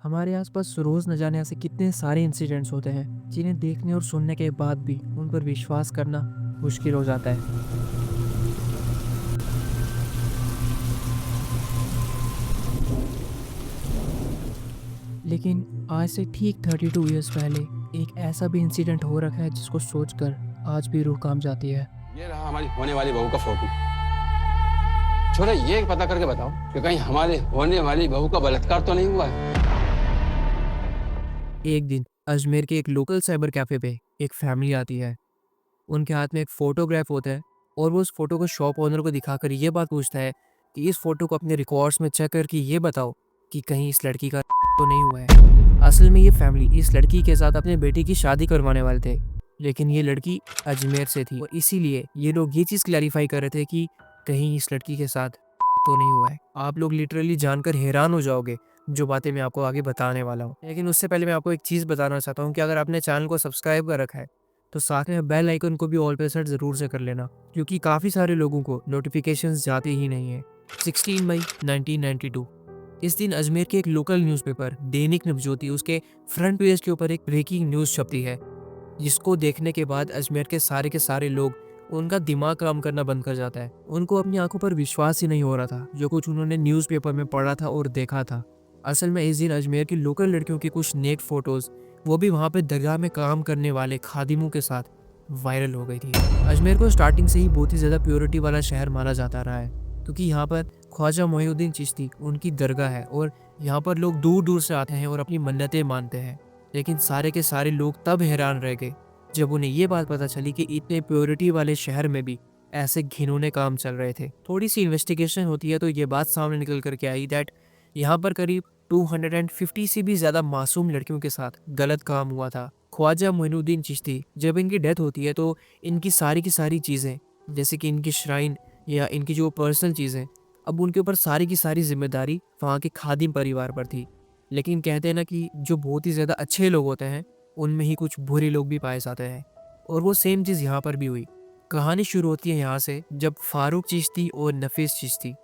हमारे आसपास रोज न जाने ऐसे कितने सारे इंसिडेंट्स होते हैं जिन्हें देखने और सुनने के बाद भी उन पर विश्वास करना मुश्किल हो जाता है। लेकिन आज से ठीक 32 ईयर्स पहले एक ऐसा भी इंसिडेंट हो रखा है जिसको सोचकर आज भी रूह कांप जाती है। ये रहा हमारी होने वाली बहू का फोटो। छोरा, ये पता करके बताओ कि कहीं हमारे होने वाली बहू का बलात्कार तो नहीं हुआ है। एक दिन अजमेर के एक लोकल साइबर कैफे पे एक फैमिली आती है। उनके हाथ में एक फोटोग्राफ होता है और वो उस फोटो को शॉप ओनर को दिखाकर ये बात पूछता है कि इस फोटो को अपने रिकॉर्ड्स में चेक करके ये बताओ कि कहीं इस लड़की का तो नहीं हुआ है। असल में ये फैमिली इस लड़की के साथ अपने बेटी की शादी करवाने वाले थे, लेकिन ये लड़की अजमेर से थी और इसीलिए ये लोग ये चीज़ क्लैरिफाई कर रहे थे कि कहीं इस लड़की के साथ तो नहीं हुआ है। आप लोग लिटरली जानकर हैरान हो जाओगे जो बातें मैं आपको आगे बताने वाला हूँ। लेकिन उससे पहले मैं आपको एक चीज़ बताना चाहता हूँ कि अगर आपने चैनल को सब्सक्राइब कर रखा है तो साथ में बेल आइकन को भी ऑल पे सेट ज़रूर से कर लेना, क्योंकि काफ़ी सारे लोगों को नोटिफिकेशंस जाते ही नहीं है। 16 मई 1992 इस दिन अजमेर के एक लोकल न्यूज़पेपर दैनिक नवज्योति उसके फ्रंट पेज के ऊपर एक ब्रेकिंग न्यूज़ छपती है, जिसको देखने के बाद अजमेर के सारे लोग उनका दिमाग काम करना बंद कर जाता है। उनको अपनी आंखों पर विश्वास ही नहीं हो रहा था जो कुछ उन्होंने न्यूज़पेपर में पढ़ा था और देखा था। असल में इस दिन अजमेर की लोकल लड़कियों की कुछ नेक फोटोज, वो भी वहाँ पे दरगाह में काम करने वाले खादिमों के साथ, वायरल हो गई थी। अजमेर को स्टार्टिंग से ही बहुत ही ज़्यादा प्योरिटी वाला शहर माना जाता रहा है, क्योंकि यहाँ पर ख्वाजा मोइनुद्दीन चिश्ती उनकी दरगाह है और यहाँ पर लोग दूर दूर से आते हैं और अपनी मन्नतें मानते हैं। लेकिन सारे के सारे लोग तब हैरान रह गए जब उन्हें ये बात पता चली कि इतने प्योरिटी वाले शहर में भी ऐसे घिनौने काम चल रहे थे। थोड़ी सी इन्वेस्टिगेशन होती है तो ये बात सामने निकल करके आई दैट यहाँ पर करीब 250 से भी ज़्यादा मासूम लड़कियों के साथ गलत काम हुआ था। ख्वाजा मोइनुद्दीन चिश्ती जब इनकी डेथ होती है तो इनकी सारी की सारी चीज़ें, जैसे कि इनकी श्राइन या इनकी जो पर्सनल चीज़ें, अब उनके ऊपर सारी की सारी जिम्मेदारी वहाँ के खादिम परिवार पर थी। लेकिन कहते हैं ना कि जो बहुत ही ज़्यादा अच्छे लोग होते हैं उनमें ही कुछ बुरे लोग भी पाए जाते हैं, और वो सेम चीज़ यहाँ पर भी हुई। कहानी शुरू होती है यहाँ से जब फारूक चिश्ती और नफीस चिश्ती,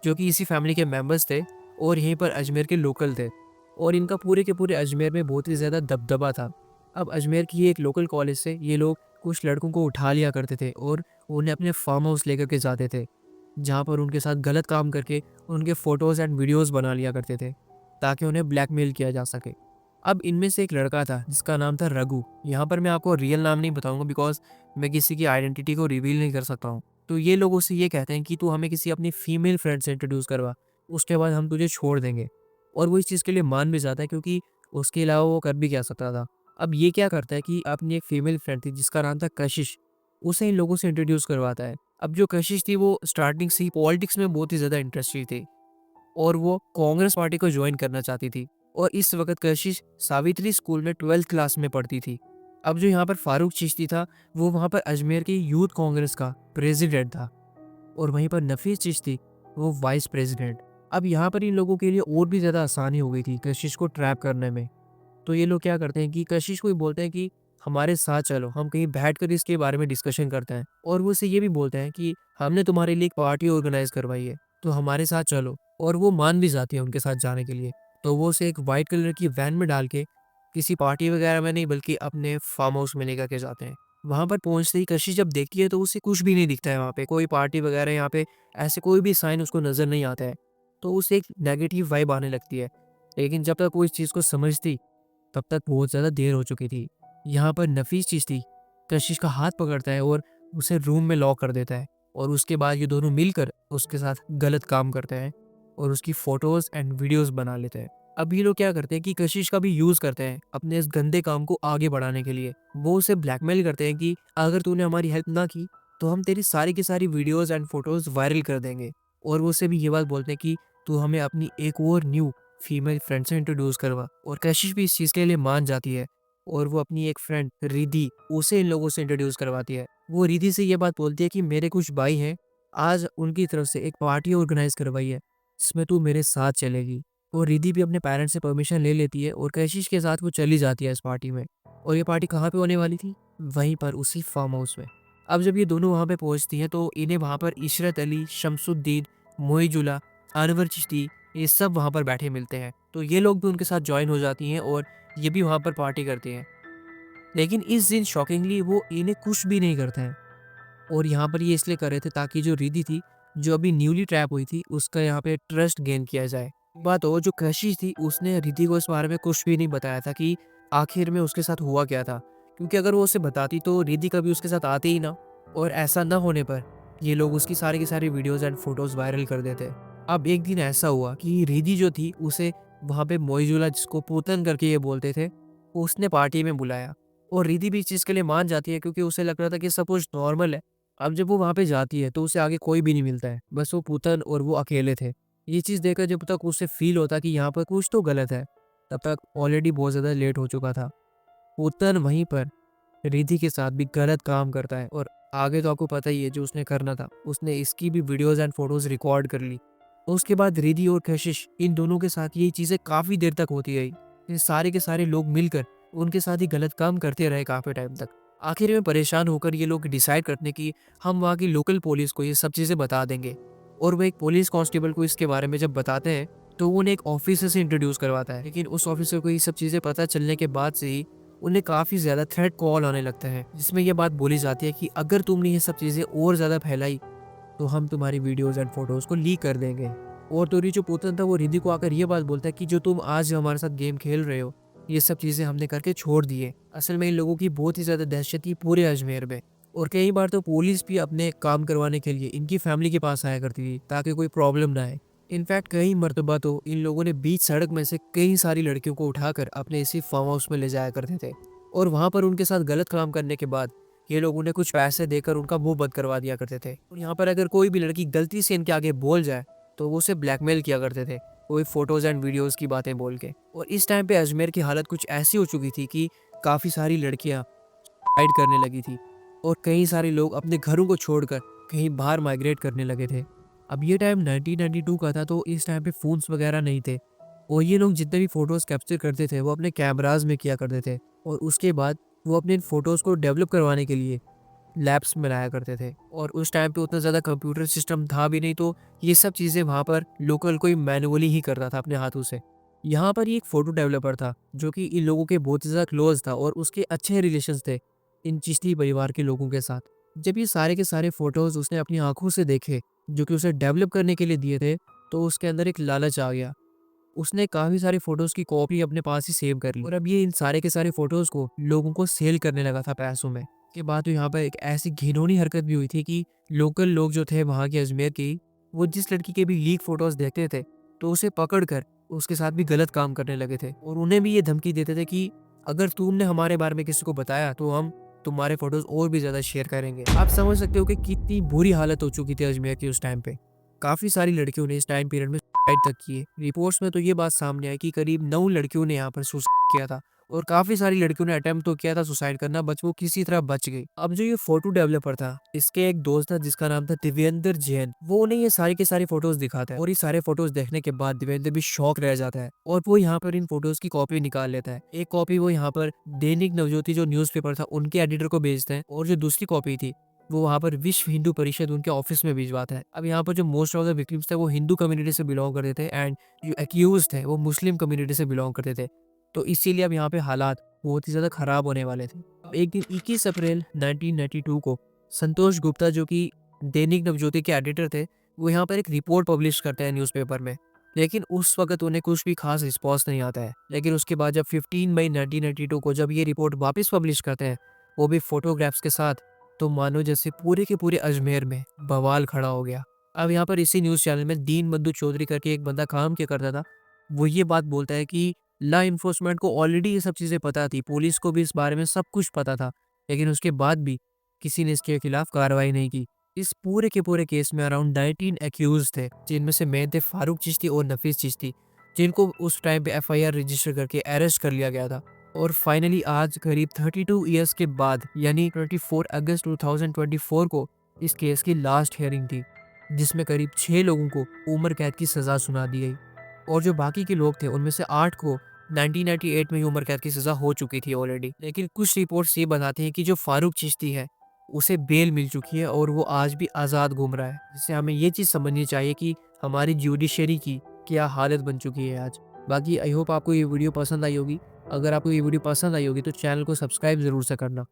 जो कि इसी फैमिली के मेंबर्स थे और यहीं पर अजमेर के लोकल थे, और इनका पूरे के पूरे अजमेर में बहुत ही ज़्यादा दबदबा था। अब अजमेर की एक लोकल कॉलेज से ये लोग कुछ लड़कों को उठा लिया करते थे और उन्हें अपने फार्म हाउस लेकर के जाते थे, जहाँ पर उनके साथ गलत काम करके उनके फ़ोटोज़ एंड वीडियोज़ बना लिया करते थे ताकि उन्हें ब्लैकमेल किया जा सके। अब इनमें से एक लड़का था जिसका नाम था रघु। यहाँ पर मैं आपको रियल नाम नहीं बताऊंगा बिकॉज मैं किसी की आइडेंटिटी को रिवील नहीं कर सकता हूँ। तो ये लोग उससे ये कहते हैं कि तू हमें किसी अपनी फीमेल फ्रेंड से इंट्रोड्यूस करवा, उसके बाद हम तुझे छोड़ देंगे। और वो इस चीज़ के लिए मान भी जाता है क्योंकि उसके अलावा वो कर भी क्या सकता था। अब ये क्या करता है कि अपनी एक फीमेल फ्रेंड थी जिसका नाम था कशिश, उसे इन लोगों से इंट्रोड्यूस करवाता है। अब जो कशिश थी वो स्टार्टिंग से ही पॉलिटिक्स में बहुत ही ज़्यादा इंटरेस्टेड थी और वो कांग्रेस पार्टी को ज्वाइन करना चाहती थी, और इस वक्त कशिश सावित्री स्कूल में 12th क्लास में पढ़ती थी। अब जो यहाँ पर फारूक चिश्ती था वो वहाँ पर अजमेर की यूथ कांग्रेस का प्रेसिडेंट था, और वहीं पर नफीस चिश्ती वो वाइस प्रेसिडेंट। अब यहाँ पर इन लोगों के लिए और भी ज़्यादा आसानी हो गई थी कशिश को ट्रैप करने में। तो ये लोग क्या करते हैं कि कशिश को ही बोलते हैं कि हमारे साथ चलो, हम कहीं बैठ कर इसके बारे में डिस्कशन करते हैं, और वो उसे ये भी बोलते हैं कि हमने तुम्हारे लिए एक पार्टी ऑर्गेनाइज करवाई है तो हमारे साथ चलो, और वो मान भी जाती है उनके साथ जाने के लिए। तो वो उसे एक वाइट कलर की वैन में डाल के किसी पार्टी वगैरह में नहीं बल्कि अपने फार्म हाउस में लेकर के जाते हैं। वहाँ पर पहुँचते ही कशिश जब देखती है तो उसे कुछ भी नहीं दिखता है, वहाँ पे कोई पार्टी वगैरह, यहाँ पे ऐसे कोई भी साइन उसको नज़र नहीं आता है। तो उसे एक नेगेटिव वाइब आने लगती है। लेकिन जब तक वो इस चीज़ को समझती तब तक बहुत ज़्यादा देर हो चुकी थी। यहाँ पर नफीस चिश्ती कशिश का हाथ पकड़ता है और उसे रूम में लॉक कर देता है, और उसके बाद ये दोनों मिलकर उसके साथ गलत काम करते हैं और उसकी फ़ोटोज़ एंड वीडियोज़ बना लेते हैं। अब ये लोग क्या करते हैं कि कशिश का भी यूज़ करते हैं अपने इस गंदे काम को आगे बढ़ाने के लिए। वो उसे ब्लैकमेल करते हैं कि अगर तूने हमारी हेल्प ना की तो हम तेरी सारी की सारी वीडियोज़ एंड फ़ोटोज़ वायरल कर देंगे, और वो उसे भी ये बात बोलते हैं कि तू हमें अपनी एक और न्यू फीमेल फ्रेंड से इंट्रोड्यूस करवा। और कशिश भी इस चीज़ के लिए मान जाती है और वो अपनी एक फ्रेंड रिद्धि उसे इन लोगों से इंट्रोड्यूस करवाती है। वो रिद्धि से ये बात बोलती है कि मेरे कुछ भाई हैं, आज उनकी तरफ से एक पार्टी ऑर्गेनाइज करवाई है जिसमें तू मेरे साथ चलेगी। और रिद्धि भी अपने पेरेंट्स से परमिशन ले लेती है और कशिश के साथ वो चली जाती है इस पार्टी में। और ये पार्टी कहाँ पे होने वाली थी? वहीं पर, उसी फार्म हाउस में। अब जब ये दोनों वहाँ पे पहुँचती हैं तो इन्हें वहाँ पर इशरत अली, शमसुद्दीन, मोइजुला, अनवर चिश्ती ये सब वहाँ पर बैठे मिलते हैं। तो ये लोग भी उनके साथ जॉइन हो जाती हैं और ये भी वहाँ पर पार्टी करते हैं। लेकिन इस दिन शॉकिंगली वो इन्हें कुछ भी नहीं करते हैं और यहाँ पर ये इसलिए कर रहे थे ताकि जो रिद्धि थी, जो अभी न्यूली ट्रैप हुई थी, उसका यहाँ पे ट्रस्ट गेन किया जाए। बात और जो कशिश थी, उसने रिद्धि को इस बारे में कुछ भी नहीं बताया था कि आखिर में उसके साथ हुआ क्या था, क्योंकि अगर वो उसे बताती तो रिद्धि कभी उसके साथ आती ही ना। और ऐसा ना होने पर ये लोग उसकी सारी की सारी वीडियोज एंड फोटोज वायरल कर देते। अब एक दिन ऐसा हुआ कि रिद्धि जो थी उसे वहाँ पे मोइजुला, जिसको पूतन करके ये बोलते थे, उसने पार्टी में बुलाया और रिद्धि भी इस चीज़ के लिए मान जाती है क्योंकि उसे लग रहा था कि सब कुछ नॉर्मल है। अब जब वो वहाँ पे जाती है तो उसे आगे कोई भी नहीं मिलता है, बस वो पूतन और वो अकेले थे। ये चीज़ देखकर जब तक उसे फील होता कि यहाँ पर कुछ तो गलत है, तब तक ऑलरेडी बहुत ज़्यादा लेट हो चुका था। पूतन वहीं पर रिद्धि के साथ भी गलत काम करता है और आगे तो आपको पता ही है जो उसने करना था, उसने इसकी भी वीडियोज़ एंड फोटोज़ रिकॉर्ड कर ली। उसके बाद रिद्धि और कशिश, इन दोनों के साथ ये चीज़ें काफ़ी देर तक होती रही। ये सारे के सारे लोग मिलकर उनके साथ ही गलत काम करते रहे काफ़ी टाइम तक। आखिर में परेशान होकर ये लोग डिसाइड करते हैं कि हम वहाँ की लोकल पुलिस को ये सब चीज़ें बता देंगे। और वो एक पुलिस कांस्टेबल को इसके बारे में जब बताते हैं तो वो उन्हें एक ऑफिसर से इंट्रोड्यूस करवाता है। लेकिन उस ऑफिसर को ये सब चीज़ें पता चलने के बाद से ही उन्हें काफ़ी ज़्यादा थ्रेट कॉल आने लगता है, जिसमें यह बात बोली जाती है कि अगर तुमने ये सब चीज़ें और ज़्यादा फैलाई तो हम तुम्हारी वीडियोज़ एंड फोटोज़ को लीक कर देंगे। और तो जो पूतन था वो रिद्धि को आकर ये बात बोलता है कि जो तुम आज हमारे साथ गेम खेल रहे हो, ये सब चीज़ें हमने करके छोड़ दी है। असल में इन लोगों की बहुत ही ज़्यादा दहशत थी पूरे अजमेर में और कई बार तो पुलिस भी अपने काम करवाने के लिए इनकी फैमिली के पास आया करती थी ताकि कोई प्रॉब्लम ना आए। इनफैक्ट कई मर्तबा तो इन लोगों ने बीच सड़क में से कई सारी लड़कियों को उठाकर अपने इसी फार्म हाउस में ले जाया करते थे और वहाँ पर उनके साथ गलत काम करने के बाद ये लोग उन्हें कुछ पैसे देकर उनका मुंह बंद करवा दिया करते थे। और यहाँ पर अगर कोई भी लड़की गलती से इनके आगे बोल जाए तो वो उसे ब्लैकमेल किया करते थे, कोई फोटोज एंड वीडियोस की बातें बोल के। और इस टाइम पे अजमेर की हालत कुछ ऐसी हो चुकी थी कि काफ़ी सारी लड़कियाँ सुसाइड करने लगी थी और कई सारे लोग अपने घरों को छोड़कर कहीं बाहर माइग्रेट करने लगे थे। अब ये टाइम 1992 का था, तो इस टाइम पे फ़ोन्स वगैरह नहीं थे और ये लोग जितने भी फ़ोटोज़ कैप्चर करते थे वो अपने कैमराज में किया करते थे और उसके बाद वो अपने इन फ़ोटोज़ को डेवलप करवाने के लिए लैब्स में लाया करते थे। और उस टाइम पे उतना ज़्यादा कंप्यूटर सिस्टम था भी नहीं, तो ये सब चीज़ें वहाँ पर लोकल कोई मैनुअली ही करता था अपने हाथों से। यहाँ पर ये एक फ़ोटो डेवलपर था जो कि इन लोगों के बहुत ही ज़्यादा क्लोज़ था और उसके अच्छे रिलेशंस थे इन चिश्ती परिवार के लोगों के साथ। जब ये सारे के सारे फ़ोटोज़ उसने अपनी आँखों से देखे, जो कि उसे डेवलप करने के लिए दिए थे, तो उसके अंदर एक लालच आ गया। उसने काफ़ी सारे फ़ोटोज़ की कॉपी अपने पास ही सेव कर ली और अब ये इन सारे के सारे फ़ोटोज़ को लोगों को सेल करने लगा था पैसों में। के बाद तो यहाँ पर एक ऐसी घिनौनी हरकत भी हुई थी कि लोकल लोग जो थे वहाँ के अजमेर के, वो जिस लड़की के भी लीक फ़ोटोज़ देखते थे, तो उसे पकड़कर उसके साथ भी गलत काम करने लगे थे और उन्हें भी ये धमकी देते थे कि अगर तुमने हमारे बारे में किसी को बताया तो हम तुम्हारे फ़ोटोज़ और भी ज़्यादा शेयर करेंगे। आप समझ सकते हो कि कितनी बुरी हालत हो चुकी थी अजमेर की उस टाइम पे। काफ़ी सारी लड़कियों ने इस टाइम पीरियड में सुसाइड तक किए। रिपोर्ट्स में तो ये बात सामने आई कि करीब 9 लड़कियों ने यहाँ पर सुसाइड किया था और काफ़ी सारी लड़कियों ने अटेम्प्ट तो किया था सुसाइड करना, बट वो किसी तरह बच गई। अब जो ये फोटो डेवलपर था, इसके एक दोस्त था जिसका नाम था दिव्येंद्र जैन। वो उन्हें ये सारी के सारी फोटोज दिखाता है और ये सारे फोटोज देखने के बाद दिव्येंद्र भी शॉक रह जाता है और वो यहाँ पर इन फोटोज की कॉपी निकाल लेता है। एक कॉपी वो यहाँ पर दैनिक नवज्योति जो न्यूज़पेपर था उनके एडिटर को भेजते हैं और जो दूसरी कॉपी थी वो वहाँ पर विश्व हिंदू परिषद उनके ऑफिस में भिजवाता है। अब यहाँ पर जो मोस्ट ऑफ द विक्टिम्स थे वो हिंदू कम्युनिटी से बिलोंग करते थे एंड जो एक्यूज थे वो मुस्लिम कम्युनिटी से बिलोंग करते थे। तो इसीलिए अब यहाँ पे हालात बहुत ही ज़्यादा खराब होने वाले थे। अब एक दिन 21 अप्रैल 1992 को संतोष गुप्ता, जो कि दैनिक नवज्योति के एडिटर थे, वो यहाँ पर एक रिपोर्ट पब्लिश करते हैं न्यूज़पेपर में। लेकिन उस वक्त उन्हें कुछ भी खास रिस्पॉन्स नहीं आता है। लेकिन उसके बाद जब 15 मई 1992 को जब ये रिपोर्ट वापस पब्लिश करते हैं, वो भी फोटोग्राफ्स के साथ, तो मानो जैसे पूरे के पूरे अजमेर में बवाल खड़ा हो गया। अब यहाँ पर इसी न्यूज़ चैनल में दीन बंधु चौधरी करके एक बंदा काम किया करता था। वो ये बात बोलता है कि लॉ इन्फोर्समेंट को ऑलरेडी ये सब चीज़ें पता थी, पुलिस को भी इस बारे में सब कुछ पता था, लेकिन उसके बाद भी किसी ने इसके खिलाफ कार्रवाई नहीं की। इस पूरे के पूरे केस में अराउंड 19 एक्यूज थे, जिनमें से मेन थे फारूक चिश्ती और नफीस चिश्ती, जिनको उस टाइम पे एफआईआर रजिस्टर करके अरेस्ट कर लिया गया था। और फाइनली आज करीब 32 ईयर्स के बाद यानी 24 अगस्त 2024 को इस केस की लास्ट हियरिंग थी, जिसमें करीब 6 लोगों को उम्र कैद की सज़ा सुना दी गई और जो बाकी के लोग थे उनमें से 8 को 1998 में ही उम्र कैद की सज़ा हो चुकी थी ऑलरेडी। लेकिन कुछ रिपोर्ट्स ये बताती हैं कि जो फारूक चिश्ती है उसे बेल मिल चुकी है और वो आज भी आज़ाद घूम रहा है, जिससे हमें ये चीज़ समझनी चाहिए कि हमारी जुडिशरी की क्या हालत बन चुकी है आज। बाकी आई होप आपको ये वीडियो पसंद आई होगी। अगर आपको ये वीडियो पसंद आई होगी तो चैनल को सब्सक्राइब ज़रूर से करना।